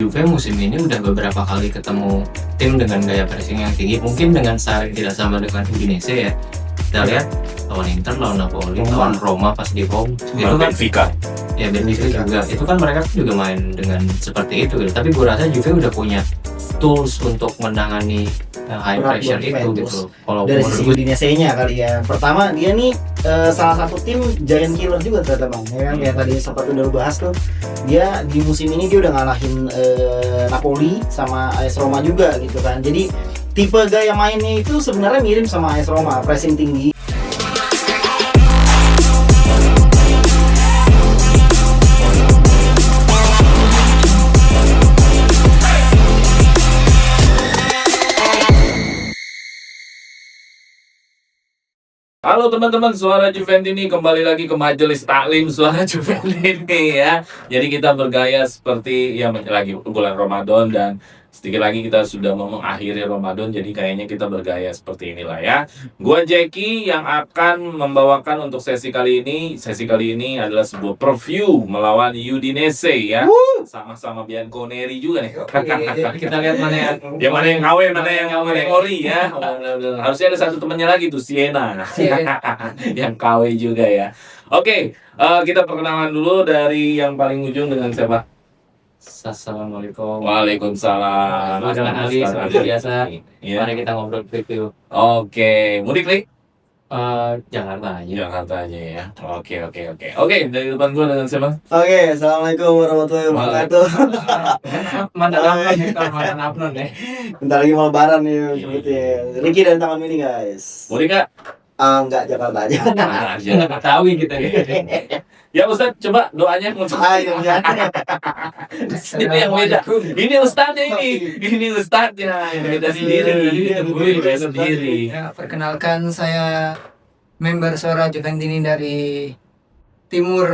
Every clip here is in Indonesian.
Juve musim ini udah beberapa kali ketemu tim dengan gaya pressing yang tinggi, mungkin dengan style yang tidak sama dengan Udinese ya. Kita lihat lawan Inter, lawan Napoli, lawan Roma pas di home, itu kan Benfica. ya Benfica juga. Itu kan mereka juga main dengan seperti itu gitu. Tapi gue rasa Juve udah punya tools untuk menangani high Berat pressure buat itu Juventus. gitu. Kalau Dari menurut sisi gue Udinese-nya kali ya. Pertama dia nih salah satu tim giant killer juga ternyata Bang. Ya kan kayak tadi sempat udah lu bahas tuh. Dia di musim ini dia udah ngalahin Napoli sama AS Roma juga gitu kan. Jadi tipe gaya mainnya itu sebenarnya mirip sama AS Roma, pressing tinggi. Halo teman-teman, Suara Juventini kembali lagi ke Majelis Taklim Suara Juventini ya. Jadi kita bergaya seperti ya lagi bulan Ramadan dan sedikit lagi kita sudah mau mengakhiri Ramadan, jadi kayaknya kita bergaya seperti inilah ya. Gua Jackie yang akan membawakan untuk sesi kali ini. Sesi kali ini adalah sebuah preview melawan Udinese ya. Sama-sama Bianconeri juga nih. kita lihat mana Ya mana yang KW, mana yang ori ya. Harusnya ada satu temannya lagi tuh, Siena. Yang KW juga ya. Oke, kita perkenalan dulu dari yang paling ujung dengan siapa? Assalamualaikum. Waalaikumsalam. Dengan Ali seperti biasa. Iya. Mari kita ngobrol preview. Oke, mudik nih? Jakarta aja. Jakarta aja ya. Oke. Oke, dari depan gua dengan siapa? Oke, assalamualaikum warahmatullahi wabarakatuh. Mantan upload deh. Bentar lagi mau lebaran nih seperti Ricky dan Taman Mini guys. Mudik nggak? Enggak, Jakarta aja. Nah, aja. Nggak tahu kita nih. Ya Ustaz, coba doanya untuk Ayo, ya. ini yang beda. Ini Ustaznya ini. Ini Ustaznya yang beda sendiri. Beda sendiri. Ya, perkenalkan saya member Suara Juventini dari Timur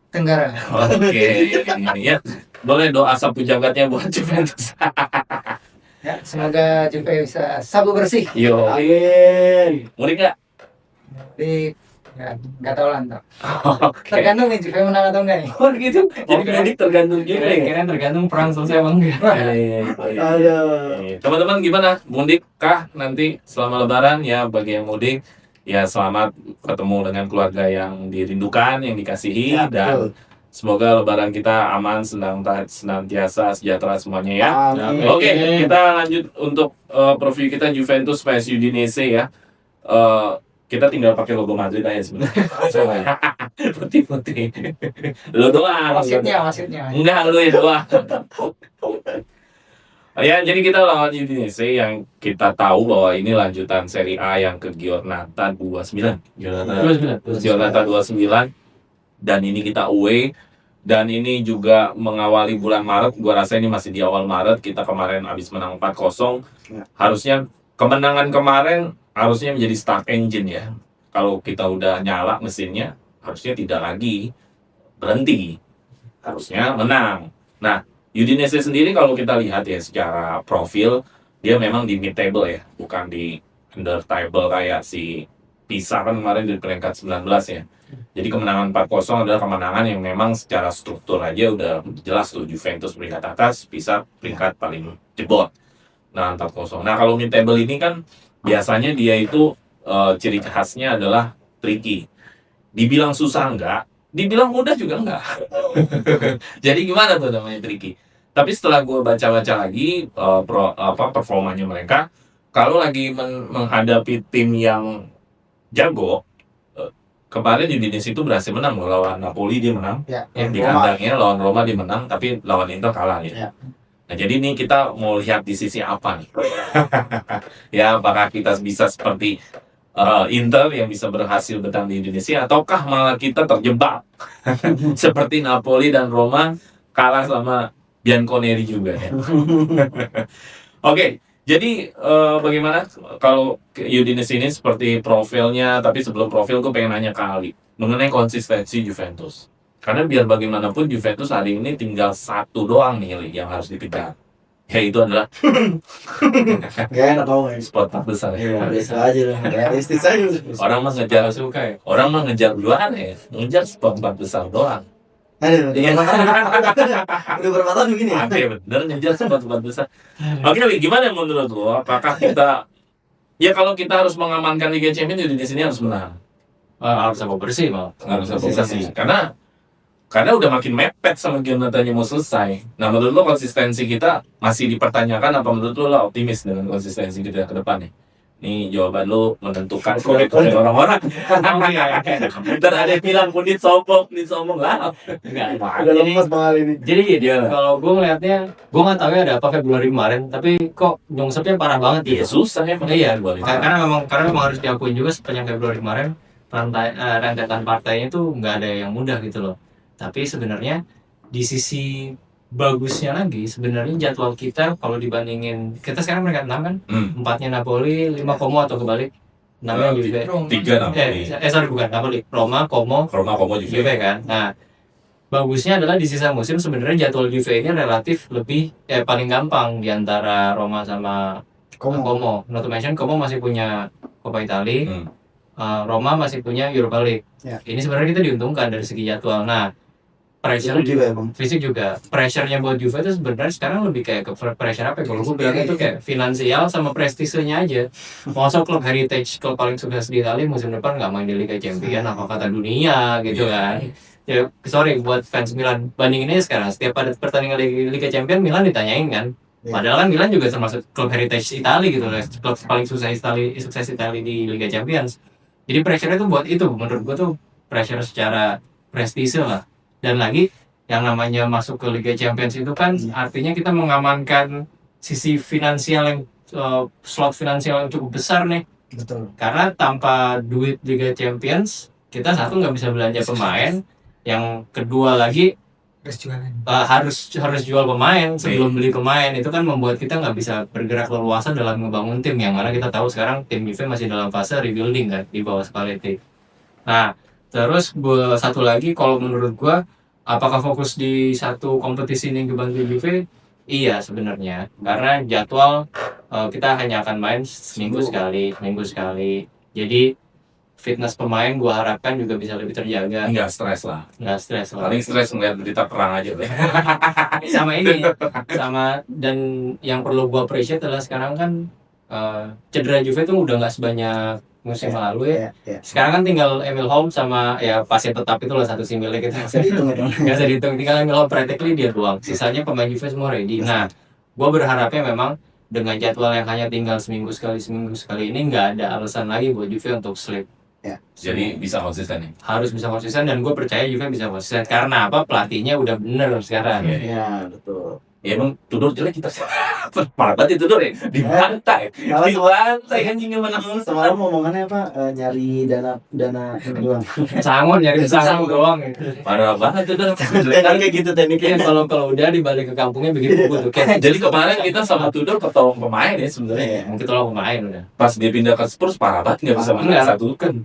Tenggara. Oke, ya. Boleh doa sapu jagatnya buat Juventus. Ya, semoga Juve bisa sabu bersih. Yo, Amin. mudik nggak? Di ya, nggak tahu lah ntar. Oke. Tergantung nih Juve menang atau enggak nih. Oh gitu. Jadi mudik tergantung juga ya. Kira-kira tergantung perang selesai apa enggak. Iya. Aduh. Teman-teman gimana? Mudik kah nanti selama Lebaran ya? Bagi yang mudik ya selamat ketemu dengan keluarga yang dirindukan, yang dikasihi Ya, dan betul. semoga Lebaran kita aman, senantiasa sejahtera semuanya ya. Amin. Oke, kita lanjut untuk preview kita Juventus vs Udinese ya. Kita tinggal pakai logo Madrid aja sebenarnya. Putih-putih. Lo doang. Wasitnya. Enggak, lu ya doang. Ya, jadi kita lawan Udinese yang kita tahu bahwa ini lanjutan Serie A yang ke Giornata 29. Giornata 29. Dan ini kita away. Dan ini juga mengawali bulan Maret. Gua rasa ini masih di awal Maret. Kita kemarin habis menang 4-0. Ya. Harusnya kemenangan kemarin harusnya menjadi start engine ya. Kalau kita udah nyala mesinnya, harusnya tidak lagi berhenti. Harusnya menang. Nah, Udinese sendiri kalau kita lihat ya secara profil, dia memang di mid table ya, bukan di under table kayak si Pisa kan kemarin di peringkat 19 ya. Jadi kemenangan 4-0 adalah kemenangan yang memang secara struktur aja udah jelas tuh Juventus peringkat atas, Pisa peringkat paling jebot. Nah, 4-0. Nah, kalau mid table ini kan biasanya dia itu ciri khasnya adalah tricky. Dibilang susah enggak, dibilang mudah juga enggak. Jadi gimana tuh namanya tricky? Tapi setelah gue baca-baca lagi performanya mereka, kalau lagi menghadapi tim yang jago, kemarin Udinese itu berhasil menang loh, lawan Napoli dia menang, Ya. di kandangnya lawan Roma dia menang, tapi lawan Inter kalah ya. Ya. Nah, jadi ini kita mau lihat di sisi apa nih? Ya, apakah kita bisa seperti Inter yang bisa berhasil bertahan di Indonesia, ataukah malah kita terjebak seperti Napoli dan Roma kalah sama Bianconeri juga ya. Oke, jadi bagaimana kalau Udinese ini seperti profilnya, tapi sebelum profil gue pengen nanya ke Ali mengenai konsistensi Juventus. Karena biar bagaimanapun Juventus hari ini tinggal satu doang nih yang harus dikejar. Yaitu adalah Gak enak tau nggak? spot besar ya. Biasa aja lah, realistis aja. Orang mah ngejar Suka ya. Orang mah ngejar juara ya, ngejar spot 4 besar doang. Aduh, udah berapa tahun begini ya? Oke, bener ngejar sobat-sobat besar. Oke, Wi, gimana menurut lo? Apakah kita ya kalau kita harus mengamankan Liga Champions di sini harus menang. Harus sama bersih malah. Harus posisi. Karena udah makin mepet sama Jonathan mau selesai. Nah, menurut lo konsistensi kita masih dipertanyakan apa menurut lo optimis dengan konsistensi kita ke depan nih? Nih jawaban lo menentukan komitmen orang-orang. Ntar ada yang bilang Nit sombong lah. Enggak. Udah lemes banget ini. Jadi gini, Gimana? kalau gue ngeliatnya, gue nggak tahu ya ada apa Februari kemarin, tapi kok nyungsepnya parah banget Iya gitu. susah emang. Iya, karena memang harus diakuin juga sepanjang Februari kemarin rentetan partainya tuh nggak ada yang mudah gitu loh. Tapi sebenarnya di sisi bagusnya lagi, sebenarnya jadwal kita kalau dibandingin kita sekarang peringkat 6 kan, 4-nya Napoli, 5 Como atau kebalik, 6-nya Juve. 3 Napoli. Sorry bukan Napoli, Roma, Como juga. Juve kan. Nah, bagusnya adalah di sisa musim sebenarnya jadwal Juve ini relatif lebih paling gampang di antara Roma sama Como. Not to mention Como masih punya Coppa Italia, Roma masih punya Europa League. Ya. Ini sebenarnya kita diuntungkan dari segi jadwal. Nah, pressure juga ya, Bang. fisik juga. Pressure-nya buat Juve itu sebenarnya sekarang lebih kayak ke pressure apa ya? Kalau gue bilangnya itu kayak finansial sama prestisenya aja. Masa klub heritage, klub paling sukses di Italia musim depan nggak main di Liga Champions, apa kata dunia gitu kan. Ya, sorry buat fans Milan, bandingin aja sekarang setiap ada pertandingan Liga Champions Milan ditanyain kan. Padahal kan Milan juga termasuk klub heritage Italia gitu loh, klub paling sukses Italia di Liga Champions. Jadi pressure itu buat itu menurut gue tuh pressure secara prestise lah. Dan lagi yang namanya masuk ke Liga Champions itu kan artinya kita mengamankan sisi finansial yang slot finansial yang cukup besar nih. Betul. Karena tanpa duit Liga Champions kita satu nggak bisa belanja pemain, yang kedua lagi harus jual pemain sebelum beli pemain. Itu kan membuat kita nggak bisa bergerak leluasa dalam membangun tim, yang mana kita tahu sekarang tim Juve masih dalam fase rebuilding kan di bawah Spalletti. Nah, terus satu lagi kalau menurut gua, apakah fokus di satu kompetisi ini kebantu Juve? Iya sebenarnya, karena jadwal kita hanya akan main seminggu sekali. Jadi fitness pemain gua harapkan juga bisa lebih terjaga. Nggak stres lah. Paling stres ngeliat berita perang aja deh. Dan yang perlu gua appreciate adalah sekarang kan cedera Juve tuh udah nggak sebanyak musim lalu ya. Sekarang kan tinggal Emil Holm sama ya pasien tetap itu lah satu si milik itu. Nggak bisa dihitung, tinggal Emil Holm practically dia doang. Sisanya pemain Juve semua ready. Nah, gua berharapnya memang dengan jadwal yang hanya tinggal seminggu sekali ini nggak ada alasan lagi buat Juve untuk slip. Jadi bisa konsisten nih. Harus bisa konsisten, dan gue percaya Juve bisa konsisten karena apa, pelatihnya udah bener sekarang. Iya, betul. Ya emang Tudor jelek kita parah banget itu Tudor ya, dibantai anjingnya menang. Semalam omongannya apa, nyari dana doang. Sangon nyari sangon doang gitu. Parah banget Tudor. Kayak gitu tekniknya. Kalau udah dibalik ke kampungnya bikin buku tuh. Jadi kemarin kita sama Tudor ketolong pemain ya sebenarnya. Mungkin tolong pemain udah. Pas dia pindah ke Spurs parah banget nggak bisa menang satu kan.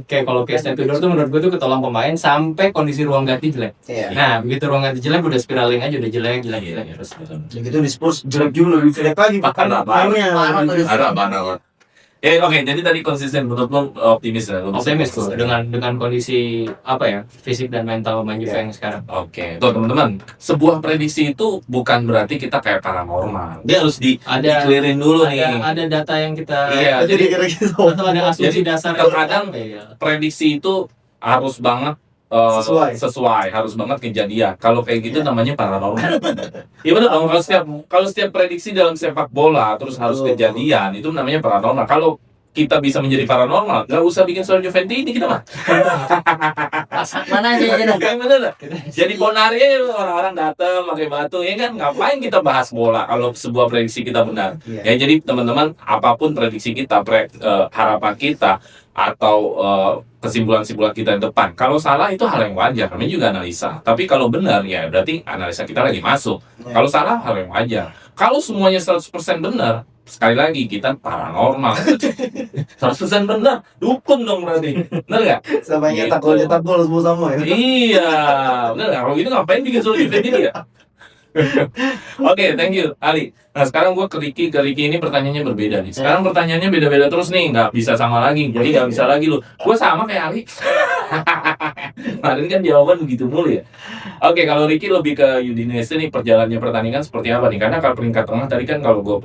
Kayak kalau case-nya Tudor tuh menurut gue tuh ketolong pemain sampai kondisi ruang ganti jelek. Nah begitu ruang ganti jelek udah spiraling aja, udah jelek. Terus Begitu di Spurs jelek juga, lebih jelek lagi. Parah banget. Ya oke, jadi tadi konsisten menurut lo optimis ya? Optimis tuh dengan kondisi apa ya, fisik dan mental pemain Juve yang sekarang. Oke, tuh teman-teman, sebuah prediksi itu bukan berarti kita kayak paranormal. Dia harus di-clearin dulu nih. Ada data yang kita jadi atau ada asumsi dasar. Kadang prediksi itu harus banget sesuai, harus banget kejadian. Kalau kayak gitu namanya paranormal. Iya benar dong. Kalau setiap prediksi dalam sepak bola terus harus kejadian, itu namanya paranormal. Kalau kita bisa menjadi paranormal, nggak usah bikin soal Juventus ini kita mah. Mana aja ya? Bener. Jadi ponari orang-orang datang pakai batu, ya kan? Ngapain kita bahas bola kalau sebuah prediksi kita benar? Ya jadi teman-teman, apapun prediksi kita, harapan kita atau kesimpulan-kesimpulan kita di depan, kalau salah itu hal yang wajar, namanya juga analisa. Tapi kalau benar ya berarti analisa kita lagi masuk. Kalau salah hal yang wajar. Kalau semuanya 100% benar, sekali lagi kita paranormal. 100% benar, dukun dong berarti. Benar nggak? Sama yang nyetak gol semua sama ya. Iya, benar nggak? Kalau gitu ngapain bikin soal event ini ya? Oke, thank you Ali. Nah sekarang gue ke Ricky ini pertanyaannya berbeda nih. Sekarang pertanyaannya beda-beda terus nih, nggak bisa sama lagi. Jadi nggak bisa lagi lu. Gue sama kayak Ali. Kemarin kan jawaban begitu mulu ya. Oke, kalau Ricky lebih ke Udinese nih perjalanannya pertandingan seperti apa nih? Karena kalau peringkat tengah tadi kan kalau gue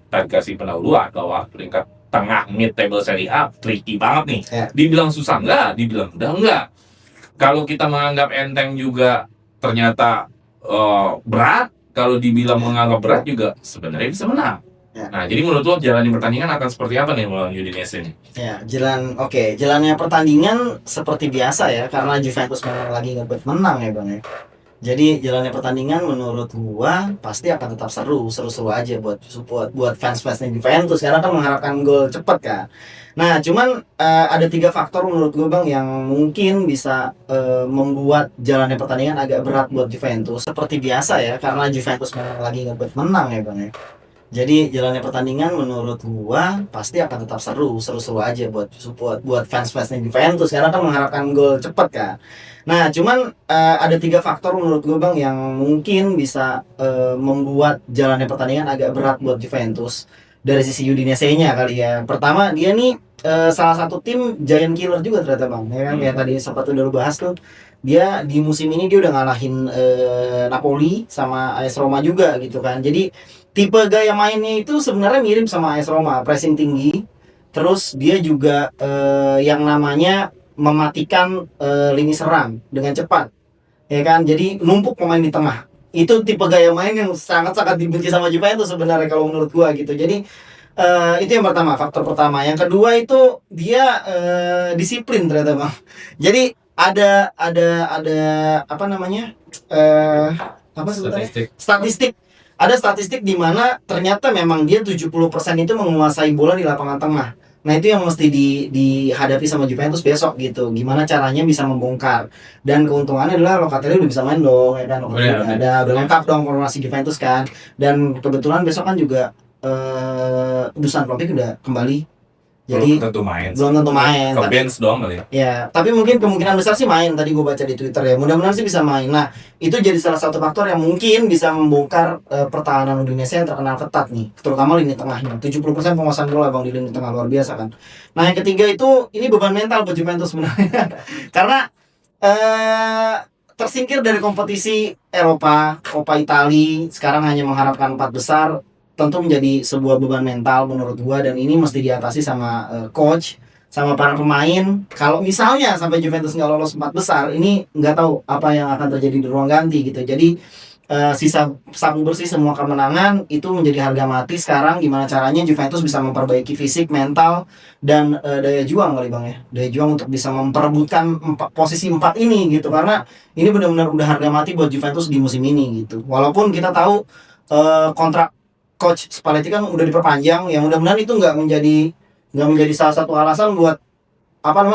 tadi kasih pendahuluan bahwa peringkat tengah mid table Serie A tricky banget nih. Ya. Dibilang susah enggak, dibilang mudah enggak. Kalau kita menganggap enteng juga ternyata berat. Kalau dibilang menganggap berat juga sebenarnya bisa menang. Ya. Nah, jadi menurut lo jalannya pertandingan akan seperti apa nih melawan Udinese ini? Ya, jalannya pertandingan seperti biasa ya, karena Juventus memang lagi ngebet menang ya Bang ya. Jadi jalannya pertandingan menurut gua pasti akan tetap seru aja buat fans-fansnya Juventus karena kan mengharapkan gol cepet kan. Nah, cuman ada 3 faktor menurut gua Bang yang mungkin bisa membuat jalannya pertandingan agak berat buat Juventus. Seperti biasa ya, karena Juventus memang lagi ngebet menang ya Bang ya. Jadi jalannya pertandingan menurut gua pasti akan tetap seru aja buat fans-fansnya Juventus karena kan mengharapkan gol cepet kan. Nah, cuman ada 3 faktor menurut gua Bang yang mungkin bisa membuat jalannya pertandingan agak berat buat Juventus dari sisi Udinese-nya kali ya. Pertama, dia nih salah satu tim giant killer juga ternyata Bang. Ya kan kayak tadi sempat udah lu bahas tuh. Dia di musim ini dia udah ngalahin Napoli sama AS Roma juga gitu kan. Jadi tipe gaya mainnya itu sebenarnya mirip sama AS Roma, pressing tinggi. Terus dia juga yang namanya mematikan lini serang dengan cepat. Ya kan? Jadi numpuk pemain di tengah. Itu tipe gaya main yang sangat-sangat dibenci sama Juventus sebenarnya kalau menurut gua gitu. Jadi itu yang pertama, faktor pertama. Yang kedua itu dia disiplin ternyata Bang. Jadi ada apa namanya? Apa sebenarnya? Statistik. Ada statistik di mana ternyata memang dia 70% itu menguasai bola di lapangan tengah. Nah, itu yang mesti dihadapi sama Juventus besok gitu. Gimana caranya bisa membongkar. Dan keuntungannya adalah Locatelli udah bisa main dong, ya kan? Udah lengkap dong formasi Juventus kan. Dan kebetulan besok kan juga Dusan Vlahovic udah kembali. Jadi belum tentu main. Ke bench doang kali ya. Ya, tapi mungkin kemungkinan besar sih main. Tadi gue baca di Twitter ya. Mudah-mudahan sih bisa main. Nah, itu jadi salah satu faktor yang mungkin bisa membongkar pertahanan Udinese yang terkenal ketat nih, terutama lini tengahnya. 70% penguasaan bola Bang di lini tengah, luar biasa kan. Nah, yang ketiga itu ini beban mental buat Juventus sebenarnya. Karena tersingkir dari kompetisi Eropa, Coppa Italia, sekarang hanya mengharapkan 4 besar. Tentu menjadi sebuah beban mental menurut gua, dan ini mesti diatasi sama coach, sama para pemain. Kalau misalnya sampai Juventus nggak lolos 4 besar, ini nggak tahu apa yang akan terjadi di ruang ganti gitu. Jadi sisa sapu bersih semua kemenangan itu menjadi harga mati sekarang. Gimana caranya Juventus bisa memperbaiki fisik, mental, dan daya juang kali Bang ya. Daya juang untuk bisa memperebutkan posisi 4 ini gitu, karena ini benar-benar udah harga mati buat Juventus di musim ini gitu. Walaupun kita tahu kontrak Coach Spalletti kan udah diperpanjang, yang mudah-mudahan itu nggak menjadi salah satu alasan buat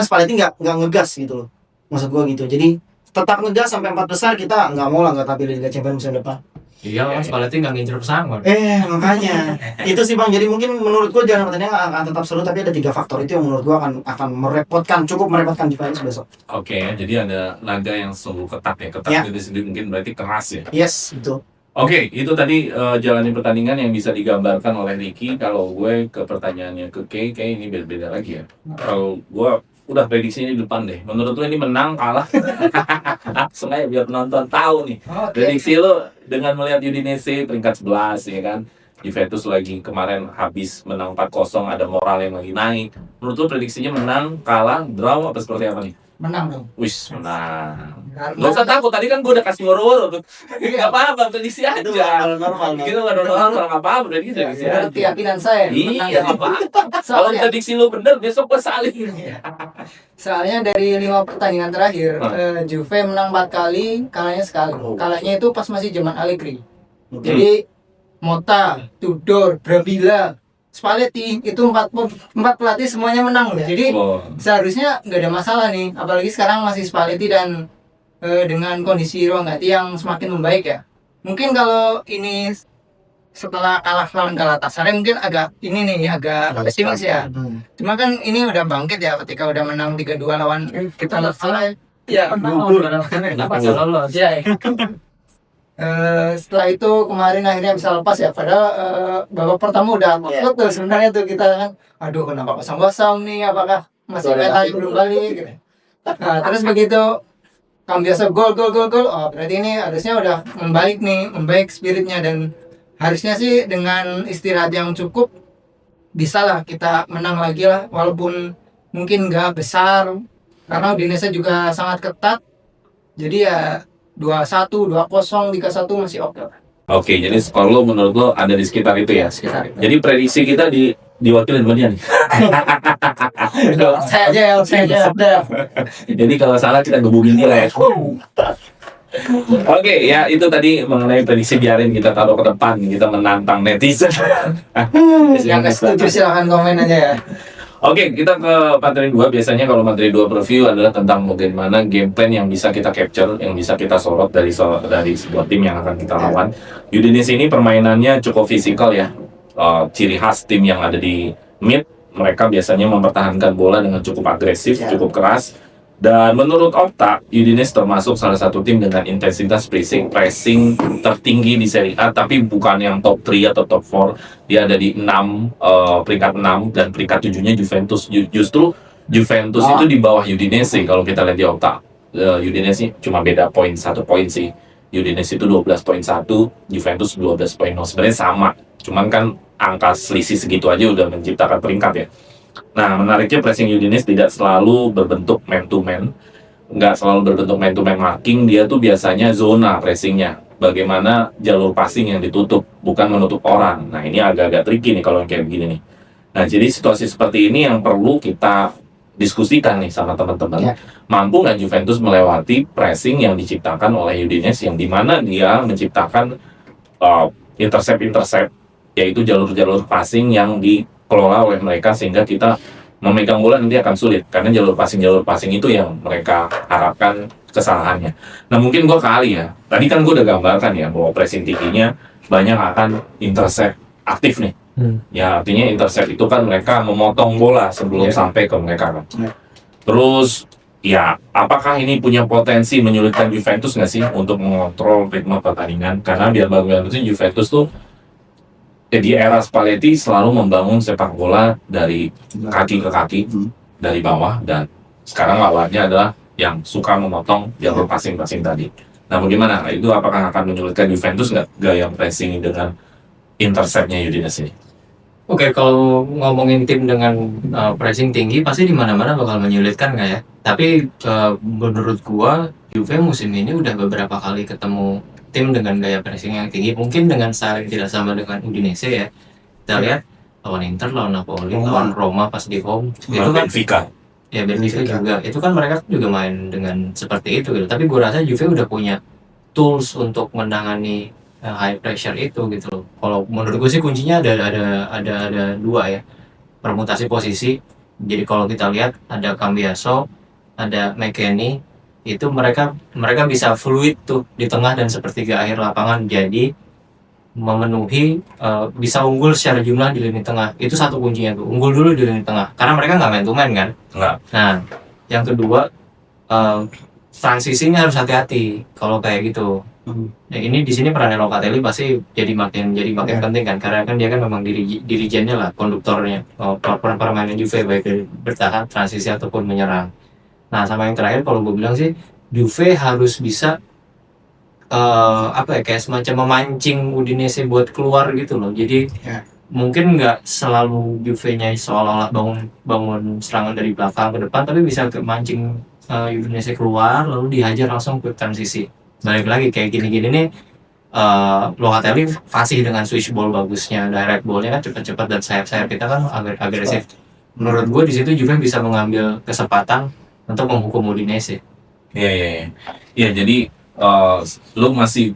Spalletti nggak ngegas gitu loh, maksud gua gitu. Jadi tetap ngegas sampai 4 besar, kita nggak mau lah nggak tampil di Liga Champions musim depan. Iya, Mas Spalletti nggak ngincer pesangon. Makanya itu sih Bang. Jadi mungkin menurut gua jalan pertandingan akan tetap seru, tapi ada 3 faktor itu yang menurut gua akan cukup merepotkan Juventus besok. Oke, jadi ada laga yang sungguh ketat ya. Ketat itu sendiri mungkin berarti keras ya. Yes, betul. Oke, itu tadi jalani pertandingan yang bisa digambarkan oleh Ricky. Kalau gue ke pertanyaannya ke Kay ini beda-beda lagi ya. Kalau gue udah prediksi ini depan deh. Menurut lo ini menang kalah? Sengaja biar penonton tahu nih. Prediksi lo dengan melihat Udinese peringkat 11 ya kan. Juventus lagi kemarin habis menang 4-0, ada moral yang lagi naik. Menurut lo prediksinya menang, kalah, draw apa seperti apa nih? Menang dong. Wis, menang. Gak usah takut, tadi kan gue udah kasih woro-woro tuh. Gak apa-apa, prediksi aja. Itu normal. Gitu gak normal, gak apa-apa, prediksi aja. Keyakinan saya. Iya, gak apa-apa. Kalau prediksi lu bener, besok gue saling. Soalnya dari 5 pertandingan terakhir, Juve menang 4 kali, kalahnya sekali. Kalahnya itu pas masih zaman Allegri. Jadi Motta, Tudor, Brambilla, Spalletti itu 4 pelatih semuanya menang loh. Jadi seharusnya nggak ada masalah nih. Apalagi sekarang masih Spalletti dan dengan kondisi ruang ganti yang semakin membaik ya. Mungkin kalau ini setelah kalah lawan Galatasaray mungkin agak pesimis ya. Cuma kan ini udah bangkit ya ketika udah menang 3-2 lawan Galatasaray. Ya, Kenapa nggak lolos? Ya. Setelah itu kemarin akhirnya bisa lepas ya, padahal babak pertama udah ngikut tuh sebenarnya tuh kita kan, aduh kenapa kosong-kosong nih, apakah masih mental belum balik gitu. Nah terus begitu biasa gol, oh berarti ini harusnya udah membaik spiritnya, dan harusnya sih dengan istirahat yang cukup bisa lah kita menang lagi lah, walaupun mungkin nggak besar karena Udinese juga sangat ketat, jadi ya 2-1, 2-0, 3-1 masih oke lah. Oke, jadi skor lo menurut lo ada di sekitar itu ya? Sekitar itu. Jadi prediksi kita diwakilin sama dia nih. Saya aja udah. Jadi kalau salah kita gebukin dia ya. Oke, ya itu tadi mengenai prediksi, biarin kita taruh ke depan, kita menantang netizen. Yang nggak setuju silahkan komen aja ya. Oke, kita ke materi 2. Biasanya kalau materi 2 preview adalah tentang bagaimana game plan yang bisa kita capture, yang bisa kita sorot dari sebuah tim yang akan kita lawan. Udinese ini permainannya cukup fisikal ya. Ciri khas tim yang ada di mid, mereka biasanya mempertahankan bola dengan cukup agresif, cukup keras. Dan menurut Opta, Udinese termasuk salah satu tim dengan intensitas pressing tertinggi di Serie A, tapi bukan yang top 3 atau top 4. Dia ada di peringkat 6, dan peringkat 7-nya Juventus. Justru Juventus itu di bawah Udinese kalau kita lihat di Opta. Udinese cuma beda poin 1 poin sih. Udinese itu 12.1, Juventus 12.0. Sebenarnya sama, cuman kan angka selisih segitu aja udah menciptakan peringkat ya. Nah, menariknya pressing Udinese tidak selalu berbentuk man to man, nggak selalu berbentuk man to man marking. Dia tuh biasanya zona pressingnya, bagaimana jalur passing yang ditutup, bukan menutup orang. Nah, ini agak-agak tricky nih kalau kayak begini nih. Nah, jadi situasi seperti ini yang perlu kita diskusikan nih sama teman-teman. Mampu nggak Juventus melewati pressing yang diciptakan oleh Udinese, yang dimana dia menciptakan intercept, yaitu jalur-jalur passing yang dikelola oleh mereka, sehingga kita memegang bola nanti akan sulit, karena jalur passing itu yang mereka harapkan kesalahannya. Nah, mungkin gue kali ya, tadi kan gue udah gambarkan ya bahwa pressing tingginya banyak akan intercept aktif nih. Ya, artinya intercept itu kan mereka memotong bola sebelum sampai ke mereka kan. Terus ya, apakah ini punya potensi menyulitkan Juventus nggak sih untuk mengontrol ritme pertandingan? Karena biar bagaimanapun Juventus tuh di era Spalletti selalu membangun sepak bola dari kaki ke kaki, dari bawah, dan sekarang lawannya adalah yang suka memotong jalur passing tadi. Nah, bagaimana? Itu apakah akan menyulitkan Juventus nggak gaya pressing dengan interceptnya Udinese ini? Oke, kalau ngomongin tim dengan pressing tinggi, pasti di mana-mana bakal menyulitkan nggak ya? Tapi menurut gua, Juve musim ini udah beberapa kali ketemu tim dengan gaya pressing yang tinggi, mungkin dengan style yang tidak sama dengan Udinese ya. Kita lihat lawan Inter, lawan Napoli, lawan Roma pas di home. Itu kan Benfica. Ya, Benfica juga. Itu kan mereka juga main dengan seperti itu gitu. Tapi gua rasa Juve udah punya tools untuk menangani high pressure itu gitu loh. Kalau menurut gue sih kuncinya ada dua ya, permutasi posisi. Jadi kalau kita lihat ada Cambiaso, ada McKennie, itu mereka bisa fluid tuh di tengah dan sepertiga akhir lapangan, jadi memenuhi bisa unggul secara jumlah di lini tengah. Itu satu kuncinya tuh, unggul dulu di lini tengah karena mereka nggak man to man kan. Nggak. Nah, yang kedua transisinya harus hati-hati kalau kayak gitu. Nah, ini di sini perannya Locatelli pasti jadi makin penting kan, karena kan dia kan memang dirijennya lah, konduktornya permainan Juve, baik dari bertahan, transisi ataupun menyerang. Nah, sama yang terakhir kalau gue bilang sih, Juve harus bisa kayak semacam memancing Udinese buat keluar gitu loh. Jadi mungkin nggak selalu Juve-nya seolah-olah bangun serangan dari belakang ke depan, tapi bisa mancing Udinese keluar lalu dihajar langsung ke transisi. Balik lagi kayak gini-gini nih, Locatelli fasih dengan switch ball bagusnya, direct ballnya kan cepat-cepat, dan sayap-sayap kita kan agresif. Menurut gue di situ juga bisa mengambil kesempatan untuk menghukum Udinese. Iya. Jadi lu masih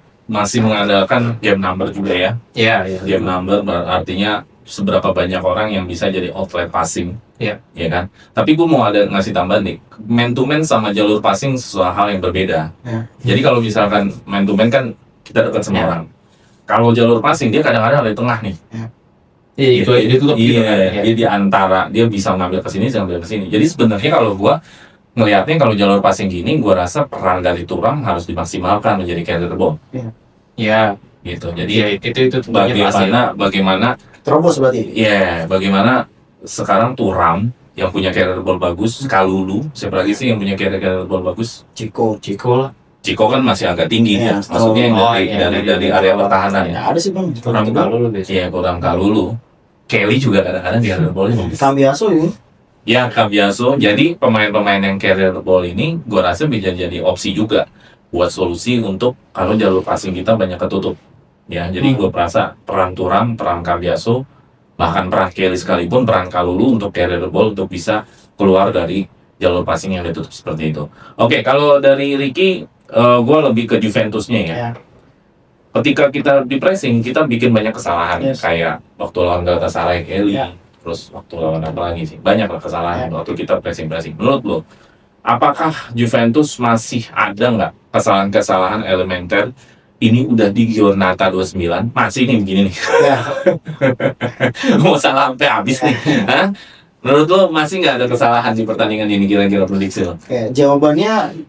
mengandalkan game number juga ya? Iya. Game number artinya seberapa banyak orang yang bisa jadi outlet passing. Iya. Ya kan? Tapi gue mau ngasih tambahan nih, man to man sama jalur passing sesuatu hal yang berbeda. Jadi kalau misalkan man to man kan kita dekat sama orang. Kalau jalur passing dia kadang-kadang ada di tengah nih. Itu tutup gitu kan. Dia di antara, dia bisa ngambil ke sini, ngambil ke sini. Jadi sebenarnya kalau gue ngelihatnya kalau jalur passing gini, gue rasa peran dari Thuram harus dimaksimalkan menjadi carrier ball. Iya. Gitu. Jadi itu bagaimana Terobos berarti. bagaimana sekarang Thuram yang punya carrier ball bagus, Kalulu. Siapa lagi sih yang punya carrier ball bagus? Ciko. lah. Ciko kan masih agak tinggi Iya, ya, maksudnya yang oh, dari, iya, dari, iya, dari iya. area pertahanan ya. Ya, ada sih bang. Kurang kalau lu biasa. Iya, kurang Kalulu. Kelly juga kadang-kadang carrier ball bagus. Cambiaso ini. Ya, Cambiaso. Jadi pemain-pemain yang carrier ball ini, gue rasa bisa jadi opsi juga buat solusi untuk kalau jalur passing kita banyak ketutup. Ya, jadi gue merasa peran Thuram, peran Cambiaso, bahkan peran Kelly sekalipun, peran Kalulu untuk carrier ball untuk bisa keluar dari jalur passing yang ditutup seperti itu. Oke, kalau dari Ricky, gue lebih ke Juventusnya ya. Ya. Ketika kita di pressing, kita bikin banyak kesalahan. Yes. Kayak waktu lawan Galatasaray, Kelly. Ya. Terus waktu lawan apa lagi sih? Banyak lah kesalahan waktu kita pressing-pressing. Menurut lo, apakah Juventus masih ada nggak kesalahan-kesalahan elementer? Ini udah di Giornata 29, masih nih begini nih. Ya. Mau salah sampai habis nih. Hah? Menurut lo masih nggak ada kesalahan di pertandingan ini kira-kira prediksi lo? Ya, jawabannya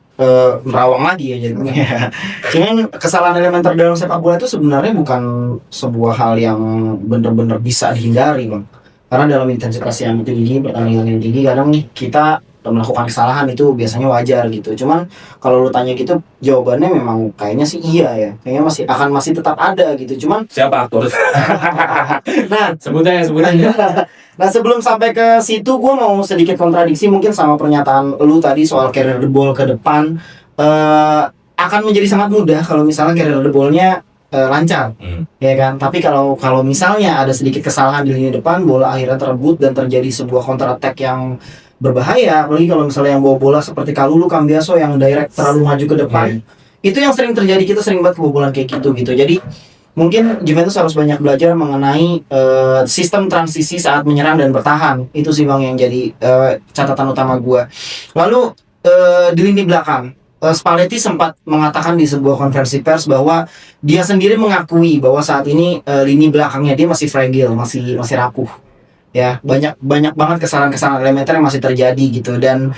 merawang lagi ya jadinya. Cuman kesalahan elementer dalam sepak bola itu sebenarnya bukan sebuah hal yang benar-benar bisa dihindari bang. Karena dalam intensitas yang tinggi, pertandingan yang tinggi, kadang kita melakukan kesalahan itu biasanya wajar gitu. Cuman kalau lu tanya gitu, jawabannya memang kayaknya sih iya ya. Kayaknya masih tetap ada gitu. Cuman Siapa aktor? nah Sebutannya. Nah sebelum sampai ke situ gue mau sedikit kontradiksi mungkin sama pernyataan lu tadi soal carrier the ball ke depan. Akan menjadi sangat mudah kalau misalnya carrier the ball-nya lancar, ya kan. Tapi kalau misalnya ada sedikit kesalahan di lini depan, bola akhirnya terebut dan terjadi sebuah counter attack yang berbahaya. Apalagi kalau misalnya yang bawa bola seperti Kalulu, Cambiaso yang direct terlalu maju ke depan, itu yang sering terjadi. Kita sering banget kebobolan kayak gitu. Jadi mungkin Juventus harus banyak belajar mengenai sistem transisi saat menyerang dan bertahan. Itu sih bang yang jadi catatan utama gue. Lalu di lini belakang, Spalletti sempat mengatakan di sebuah konferensi pers bahwa dia sendiri mengakui bahwa saat ini lini belakangnya dia masih fragile, masih rapuh. Ya, banyak banget kesalahan-kesalahan elementer yang masih terjadi gitu. Dan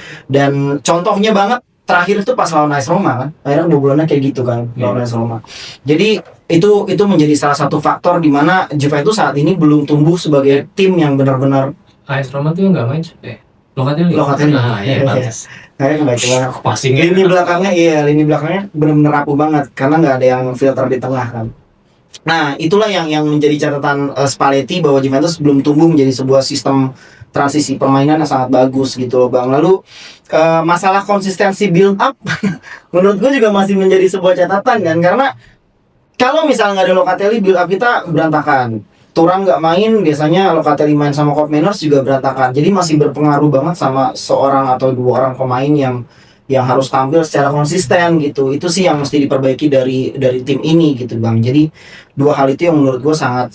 contohnya banget terakhir itu pas lawan AS Roma kan, akhirnya kebobolannya kayak gitu kan lawan AS Roma. Jadi itu menjadi salah satu faktor di mana Juventus saat ini belum tumbuh sebagai tim yang benar-benar. AS Roma tuh nggak main Locatelli. Nah, Iya, pantas. Kayaknya kebaca Passingnya. lini belakangnya benar-benar rapuh banget karena nggak ada yang filter di tengah kan. Nah itulah yang menjadi catatan Spalletti bahwa Juventus belum tumbuh menjadi sebuah sistem transisi permainan yang sangat bagus gitu loh bang. Lalu masalah konsistensi build up menurut gue juga masih menjadi sebuah catatan kan, karena kalau misalnya nggak ada Locatelli build up kita berantakan. Thuram nggak main, biasanya Locatelli main sama Koopmeiners juga berantakan. Jadi masih berpengaruh banget sama seorang atau dua orang pemain yang harus tampil secara konsisten gitu. Itu sih yang mesti diperbaiki dari tim ini gitu bang. Jadi dua hal itu yang menurut gue sangat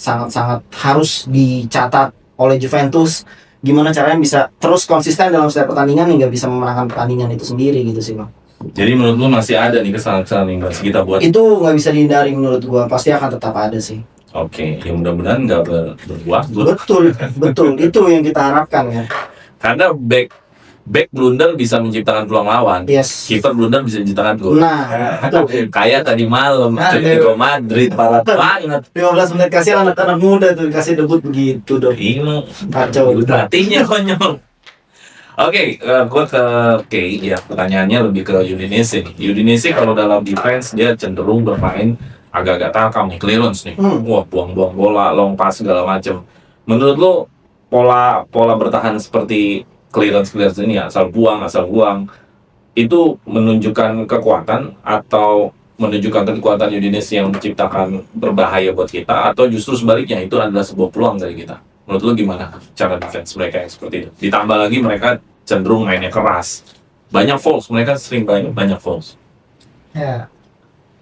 harus dicatat oleh Juventus. Gimana caranya bisa terus konsisten dalam setiap pertandingan hingga bisa memenangkan pertandingan itu sendiri gitu sih bang. Jadi menurut lu masih ada nih kesalahan-kesalahan yang harus kita buat? Itu nggak bisa dihindari menurut gue, pasti akan tetap ada sih. Oke, ya mudah-mudahan nggak berbuah. Betul itu yang kita harapkan ya. Karena back blunder bisa menciptakan peluang lawan. Yes. Keeper blunder bisa menciptakan gol. Nah, itu Kayak tadi malam Atletico Madrid parah banget. 15 menit kasih anak-anak muda tuh kasih debut begitu dong. Ini Kacau. berartinya konyol. Oke, gue ke Kay ya. Pertanyaannya lebih ke Udinese. Udinese kalau dalam defense dia cenderung bermain agak-agak takam nih, clearance nih. Wah, buang-buang bola, long pass segala macam. Menurut lo pola bertahan seperti clearance ini asal buang itu menunjukkan kekuatan atau menunjukkan kekuatan Udinese yang menciptakan berbahaya buat kita, atau justru sebaliknya itu adalah sebuah peluang dari kita? Menurut lo gimana cara defense mereka yang seperti itu? Ditambah lagi mereka cenderung mainnya keras, banyak falls, mereka sering banyak falls. Ya,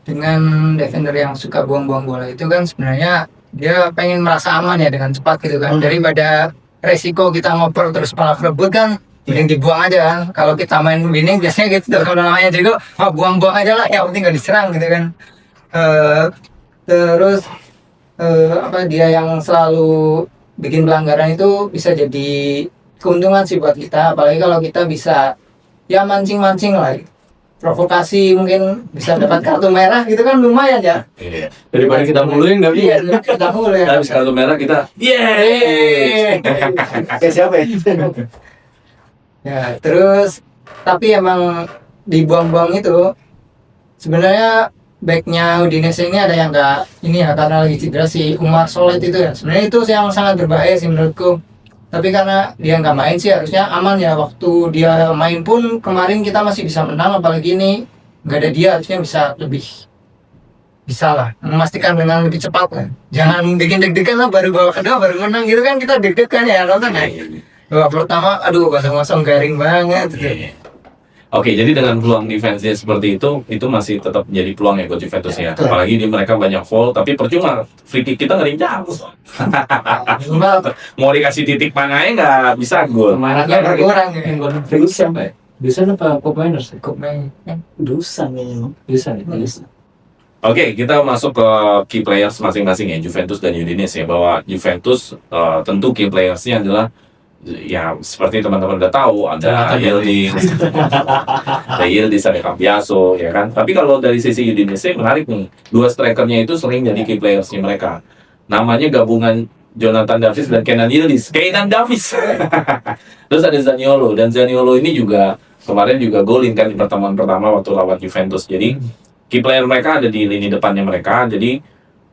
dengan defender yang suka buang-buang bola itu kan sebenarnya dia pengen merasa aman ya dengan cepat gitu kan, daripada resiko kita ngoper terus malah rebut kan, mending dibuang aja kan. Kalau kita main winning biasanya gitu, kalau namanya juga buang-buang aja lah, yang penting gak diserang gitu kan. Terus dia yang selalu bikin pelanggaran itu bisa jadi keuntungan sih buat kita, apalagi kalau kita bisa ya mancing-mancing lah, provokasi, mungkin bisa dapat kartu merah gitu kan, lumayan ya. Iya. Daripada kita muluin nggak Iya, kita mulai. Habis kartu merah kita, yeay. Kayak siapa ya? Ya, terus tapi emang dibuang-buang itu sebenarnya backnya Udinese ini ada yang enggak ini ya karena lagi cedera si Umar Solet itu ya. Sebenarnya itu yang sangat berbahaya sih menurutku. Tapi karena dia nggak main sih harusnya aman ya. Waktu dia main pun kemarin kita masih bisa menang, apalagi ini nggak ada dia harusnya bisa lebih bisa lah memastikan dengan lebih cepat lah. Jangan bikin deg-degan lah baru babak kedua baru menang gitu kan, kita deg-degan ya nonton ya. Babak pertama aduh kosong-kosong garing banget gitu. Oke, jadi dengan peluang defense-nya seperti itu masih tetap menjadi peluang ya buat Juventus ya. Betul. Apalagi di mereka banyak foul, tapi percuma free kick kita nggak dicampur. Cuma Mau dikasih titik mananya nggak bisa gol. Kemarin ya berkurang ya. yang golden free kick siapa ya? Dusan apa Pop Miners? Cukup main. Dusan kayaknya. Dusan ya? Dusan. Oke, kita masuk ke key players masing-masing ya, Juventus dan Udinese ya. Bahwa Juventus tentu key players-nya adalah ya seperti teman-teman udah tahu ada Yildiz, ada Yildiz, ada Cambiaso ya kan. Tapi kalau dari sisi Udinese menarik nih, dua strikernya itu sering jadi key players-nya mereka. Namanya gabungan Jonathan Davis dan Kenan Yildiz. Kenan Davis. Terus ada Zaniolo, dan Zaniolo ini juga kemarin juga golin kan di pertemuan pertama waktu lawan Juventus. Jadi key player mereka ada di lini depannya mereka. Jadi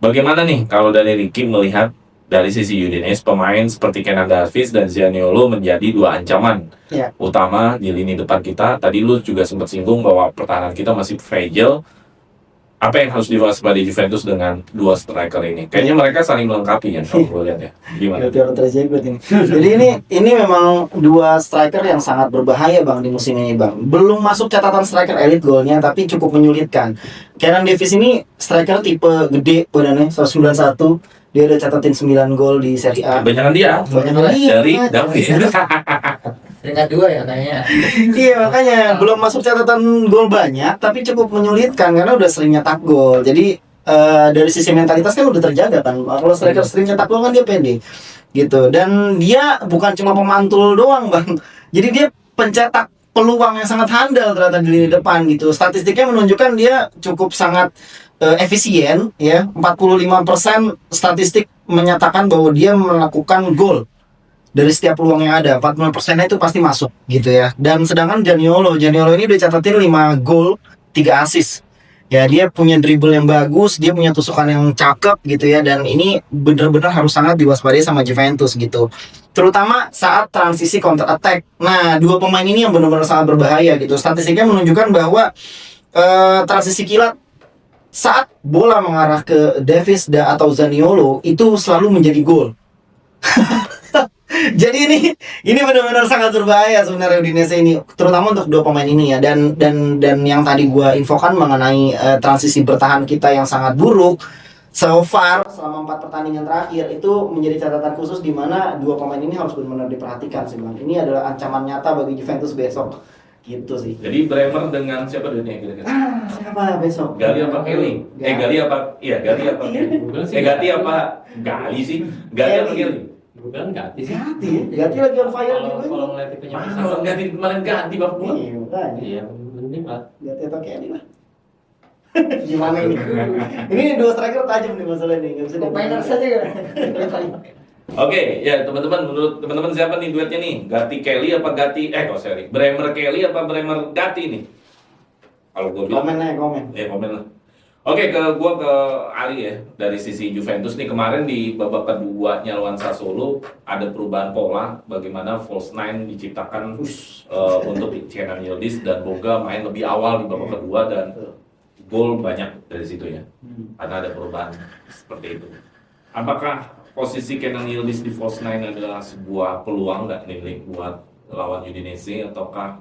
bagaimana nih kalau dari Ricky melihat dari sisi Udinese, pemain seperti Kenan Davis dan Zaniolo menjadi dua ancaman Ya. utama di lini depan kita. Tadi lu juga sempat singgung bahwa pertahanan kita masih fragile. Apa yang harus diwaspadai Juventus dengan dua striker ini? Kayaknya mereka saling melengkapi ya kalau gue lihat ya. Gimana? Piala terjaga ini. Jadi ini memang dua striker yang sangat berbahaya Bang di musim ini Bang. Belum masuk catatan striker elit golnya tapi cukup menyulitkan. Kenan Davis ini striker tipe gede badannya 191. Dia udah catatin 9 gol di Serie A. Kebanyakan dia Banyak dia. dari Davis. Peringkat 2 ya kayaknya. Iya makanya belum masuk catatan gol banyak tapi cukup menyulitkan karena udah sering nyetak gol. Jadi dari sisi mentalitas kan udah terjaga kan. Kalau striker sering nyetak gol kan dia pede gitu. Dan dia bukan cuma pemantul doang Bang. Jadi dia pencetak peluang yang sangat handal ternyata di lini depan gitu. Statistiknya menunjukkan dia cukup sangat efisien ya. 45% statistik menyatakan bahwa dia melakukan gol dari setiap peluang yang ada. 40%-nya itu pasti masuk gitu ya. Dan sedangkan Zaniolo ini udah catatin 5 gol 3 assist. Ya dia punya dribble yang bagus, dia punya tusukan yang cakep gitu ya. Dan ini benar-benar harus sangat diwaspadai sama Juventus gitu. Terutama saat transisi counter attack. Nah, dua pemain ini yang benar-benar sangat berbahaya gitu. Statistiknya menunjukkan bahwa transisi kilat saat bola mengarah ke Davis atau Zaniolo itu selalu menjadi gol. Jadi ini benar-benar sangat berbahaya sebenarnya Udinese ini, terutama untuk dua pemain ini ya. Dan yang tadi gua infokan mengenai transisi bertahan kita yang sangat buruk. So far selama 4 pertandingan terakhir itu menjadi catatan khusus di mana dua pemain ini harus benar-benar diperhatikan sih Bang. Ini adalah ancaman nyata bagi Juventus besok. Gitu sih. Jadi Bremer dengan siapa dunia kira-kira? Siapa besok? Gali apa Kelly? Gali apa? Iya, Gali apa Kelly? Gati apa? Gali sih. Gali apa Kelly? Gue bilang ganti sih. Gati ya? Gati lagi on fire Kalau juga. ngeliat tipenya Masa orang ganti kemarin ganti bang gua? Iya, makanya. Iya, mending lah. Gati atau Kelly lah. Gimana ini? Ini dua striker tajam nih masalah ini. Nggak bisa Pemainer saja kan. Oke, ya teman-teman, menurut teman-teman siapa nih duetnya nih? Gati Kelly apa Gati? Sorry, Bremer Kelly apa Bremer Gati nih? Kalau gue bilang, komen. komen lah. Oke, gua ke Ali ya. Dari sisi Juventus nih kemarin di babak keduanya lawan Sassuolo ada perubahan pola. Bagaimana false nine diciptakan untuk Kenan Yildiz dan Boga main lebih awal di babak kedua dan gol banyak dari situ ya. Karena ada perubahan seperti itu. Apakah posisi Kenan Yildiz di false nine adalah sebuah peluang nggak nih buat lawan Udinese, ataukah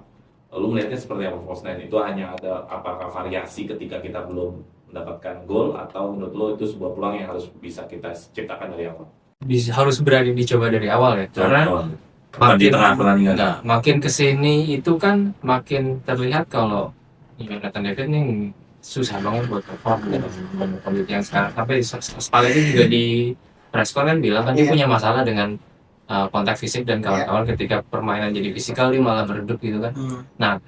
lu melihatnya seperti apa false nine itu hanya ada apakah variasi ketika kita belum mendapatkan gol, atau menurut lo itu sebuah peluang yang harus bisa kita ciptakan dari awal? Harus berani dicoba dari awal ya, karena bukan di tengah pertandingan. Nah, makin kesini itu kan makin terlihat kalau Jonathan David ini susah banget buat perform dengan kondisi yang sekarang. Sampai Spalletti juga di preskon kan bilang kan dia punya masalah dengan kontak fisik dan kawan-kawan ketika permainan jadi fisikal dia malah meredup gitu kan. Nah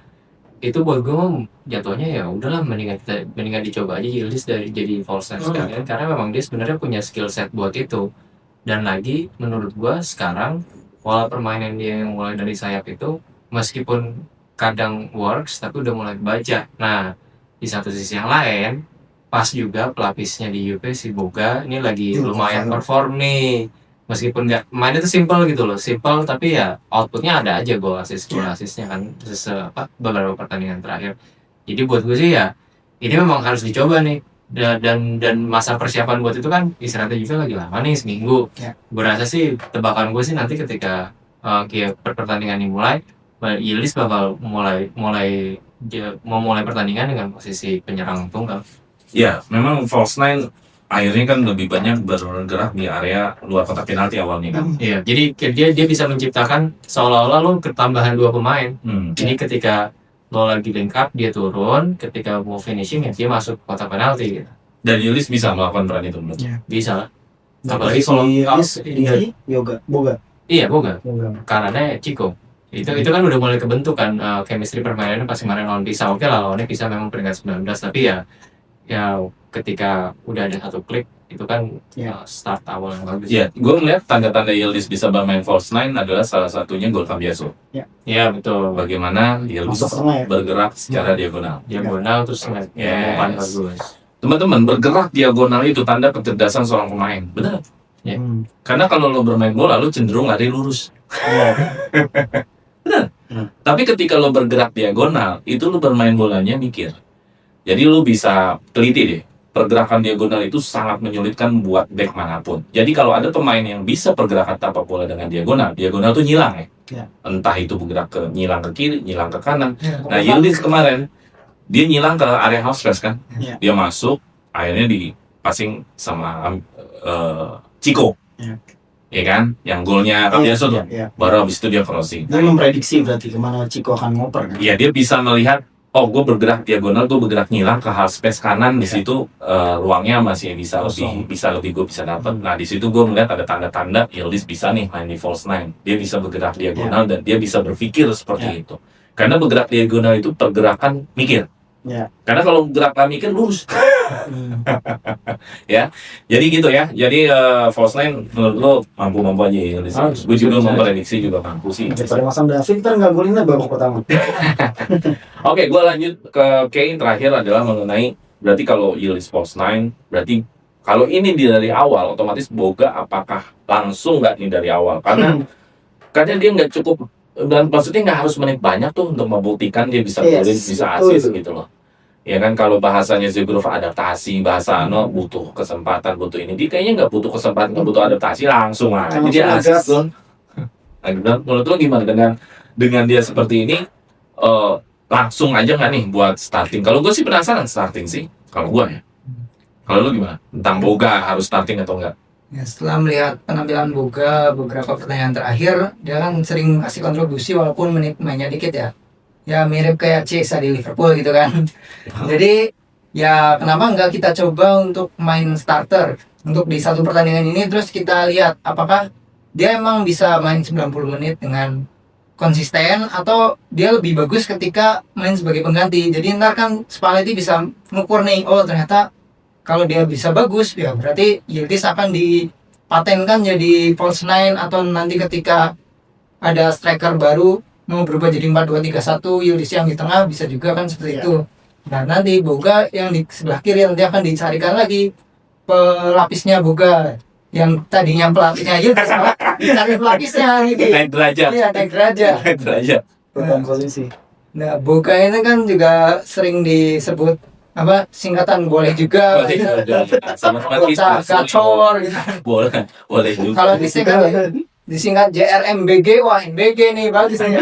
itu buat gue jatuhnya ya udahlah mendingan dicoba aja Yildiz jadi false nine sekalian, karena memang dia sebenarnya punya skill set buat itu. Dan lagi menurut gue sekarang pola permainan dia yang mulai dari sayap itu meskipun kadang works tapi udah mulai baca. Nah, di satu sisi yang lain pas juga pelapisnya di UP si Boga ini lagi lumayan perform nih, meskipun nggak mainnya tuh simple gitu loh, simple tapi ya outputnya ada aja, gol asisnya kan beberapa pertandingan terakhir. Jadi buat gue sih ya ini memang harus dicoba nih. Dan masa persiapan buat itu kan istirahatnya juga lagi lama nih, seminggu. Gue rasa sih tebakan gue sih nanti ketika pertandingan dimulai, Yildiz bakal mulai pertandingan dengan posisi penyerang tunggal. Ya, memang false nine akhirnya kan lebih banyak bergerak di area luar kotak penalti awalnya kan. Iya, jadi dia bisa menciptakan seolah-olah lo ketambahan 2 pemain. Jadi ketika lo lagi link up dia turun, ketika mau finishing ya dia masuk kotak penalti gitu. Dan Yildiz bisa melakukan peran itu menurut. Bisa lah. Apalagi kalau Boga. Iya, Boga. Karena Chico. Itu kan udah mulai kebentuk kan chemistry permainannya pas kemarin lawan Pisa. Oke lah, lawannya Pisa memang peringkat 19, tapi ya ketika udah ada satu klik itu kan start awal yang bagus. Iya, gue ngeliat tanda-tanda Yildiz bisa bermain false nine adalah salah satunya gol Cambiaso. Iya, betul. Bagaimana Yildiz bergerak secara diagonal terus umpan bagus. Teman-teman, bergerak diagonal itu tanda kecerdasan seorang pemain. Benar. Ya. Karena kalau lo bermain bola lo cenderung lari lurus. Benar. Tapi ketika lo bergerak diagonal, itu lo bermain bolanya mikir. Jadi lo bisa teliti deh. Pergerakan diagonal itu sangat menyulitkan buat back manapun. Jadi kalau ada pemain yang bisa pergerakan tapak bola dengan diagonal tuh nyilang ya. Entah itu bergerak nyilang ke kiri, nyilang ke kanan. Nah, Yildiz kemarin dia nyilang ke area half space kan. Dia masuk, akhirnya di passing sama Chico. Ya kan? Yang golnya Cambiaso tuh. Baru habis itu dia crossing. Dia memprediksi berarti kemana Chico akan ngoper kan? Iya, dia bisa melihat gue bergerak diagonal, gue bergerak nyilang ke half space kanan, di situ ruangnya masih bisa lebih gue bisa dapat. Nah, di situ gue melihat ada tanda-tanda Yildiz bisa nih main di false nine. Dia bisa bergerak diagonal dan dia bisa berpikir seperti itu. Karena bergerak diagonal itu pergerakan mikir. Karena kalau gerakan mikir lurus. Ya. Jadi gitu ya. Jadi false nine menurut lo mampu aja Yildiz. Gue juga memprediksi juga mampu sih. Daripada Mas David ntar nggak golinnya babak pertama. Oke, gue lanjut ke Kane. Terakhir adalah mengenai berarti kalau Yildiz false nine, berarti kalau ini dari awal otomatis Boga apakah langsung nggak nih dari awal? Karena kadang dia nggak cukup, dan maksudnya nggak harus menit banyak tuh untuk membuktikan dia bisa golin, bisa assist gitu loh. Ya kan, kalau bahasanya Zegrov adaptasi, bahasa butuh kesempatan, butuh ini. Dia kayaknya nggak butuh kesempatan, nggak butuh adaptasi, langsung aja dia assist tuh. Nah, menurut lo gimana dengan dia seperti ini? Langsung aja nggak nih buat starting? Kalau gue sih penasaran starting sih, kalau gue ya. Kalau lo gimana? Tentang Boga harus starting atau enggak? Ya, setelah melihat penampilan Boga beberapa pertandingan terakhir, dia kan sering kasih kontribusi walaupun menit mainnya dikit ya. Ya mirip kayak Chiesa di Liverpool gitu kan. Jadi ya kenapa nggak kita coba untuk main starter untuk di satu pertandingan ini, terus kita lihat apakah dia emang bisa main 90 menit dengan konsisten atau dia lebih bagus ketika main sebagai pengganti. Jadi ntar kan Spalletti bisa mengukur nih, oh ternyata kalau dia bisa bagus ya berarti Yildiz akan dipatenkan jadi false nine, atau nanti ketika ada striker baru mau berubah jadi 4-2-3-1, Yildiz yang di tengah bisa juga kan seperti itu. Nah nanti Boga yang di sebelah kiri nanti akan dicarikan lagi pelapisnya Boga, yang tadinya pelapisnya Yildiz dicari pelapisnya gitu. Naik derajat. Iya, naik derajat. Posisi. Nah Boga ini kan juga sering disebut singkatan boleh juga Sama-sama gacor gitu. Boleh juga. Kalau disingkat JRMBG, wah MBG nih bagus nih.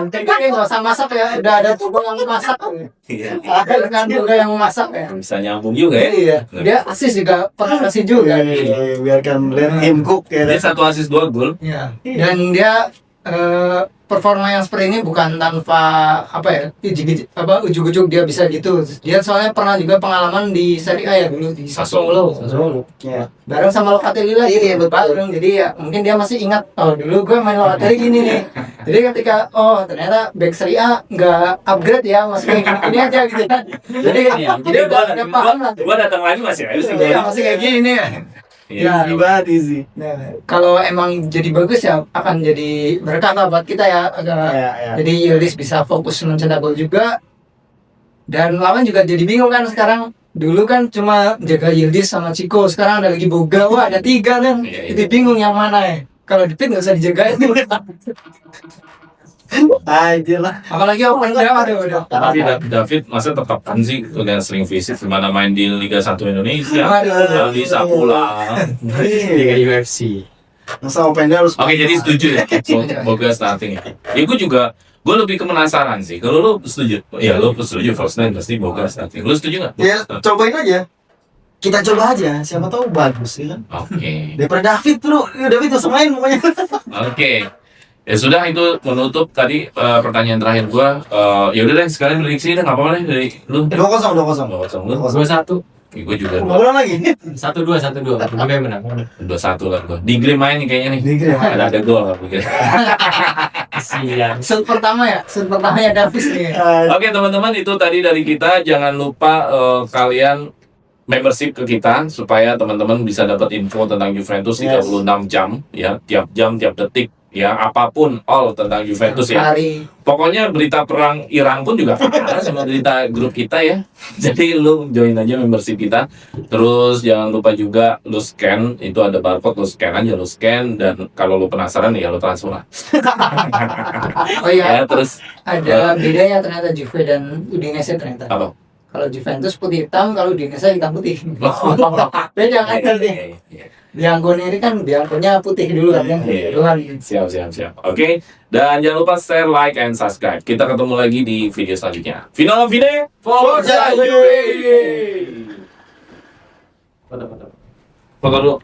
MBG nggak usah masak ya, udah ada turbo yang masak. Iya. Ada kan Boga yang masak ya. Bisa nyambung juga ya. Iya. Dia assist juga pernah kasih juga. Biarkan let him cook ya. Dia 1 assist 2 gol. Iya. Dan dia performa yang seperti ini bukan tanpa ujuk-ujuk dia bisa gitu. Dia soalnya pernah juga pengalaman di Serie A ya dulu di Sassuolo. Ya. Bareng sama Locatelli lah. Iya, bareng. Jadi ya mungkin dia masih ingat, dulu gue main Locatelli gini nih. Jadi ketika ternyata back Serie A nggak upgrade ya, masih kayak gini aja gitu kan. Jadi dia udah paham lah. Gua datang lagi masih Masih kayak gini nih. Iya. Easy banget easy. Nah, kalau emang jadi bagus ya akan jadi berkah lah buat kita ya. Ya. Jadi Yildiz bisa fokus mencetak gol juga. Dan lawan juga jadi bingung kan sekarang. Dulu kan cuma jaga Yildiz sama Chico, sekarang ada lagi Boga, wah ada 3 kan. Iya, iya. Jadi bingung yang mana ya. Kalau di pit nggak usah dijagain. Aja lah. Apalagi open down udah. Tapi David masa tetap kan sih udah sering visit gimana main di Liga 1 Indonesia. Waduh. Bisa pulang. Liga UFC. Masa open dia harus. Oke, jadi setuju ya Boga starting ya. Ya gue lebih ke penasaran sih. Kalau lu setuju? Ya lu setuju first nine pasti Boga starting. Lu setuju nggak? Ya cobain aja. Kita coba aja, siapa tahu bagus ya kan. Oke. Daripada David bro, ya David langsung main pokoknya. Oke. Ya sudah itu menutup tadi pertanyaan terakhir gua. Ya udah deh sekalian prediksi deh nggak apa-apa deh dari lu. 2-0. 2-0 lu. 2-1. Gue juga Ulang lagi. 1-2. Juga yang menang. 2-1 lah gua. Di Green main nih kayaknya nih. Di Green main. Ada gol lah mungkin. Siang. Shoot pertamanya Davis nih. Oke teman-teman itu tadi dari kita. Jangan lupa kalian membership ke kita supaya teman-teman bisa dapat info tentang Juventus 36 jam ya, tiap jam, tiap detik ya, apapun all tentang Juventus ya. Hari. Pokoknya berita perang Iran pun juga ada sama berita grup kita ya. Jadi lu join aja membership kita. Terus jangan lupa juga lu scan, itu ada barcode, lu scan aja, lu scan, dan kalau lu penasaran ya lu transfer lah. Oh iya, Ya, terus ada bedanya ternyata Juve dan Udinese ternyata. apa? Kalau Juventus putih hitam, kalau Udinese hitam putih. Beda kan nanti. Bianco ini kan Bianconya putih dulu kan yang duluan. Siap. Oke. Dan jangan lupa share, like, and subscribe. Kita ketemu lagi di video selanjutnya. Final video. Forza Juve. Foto dulu.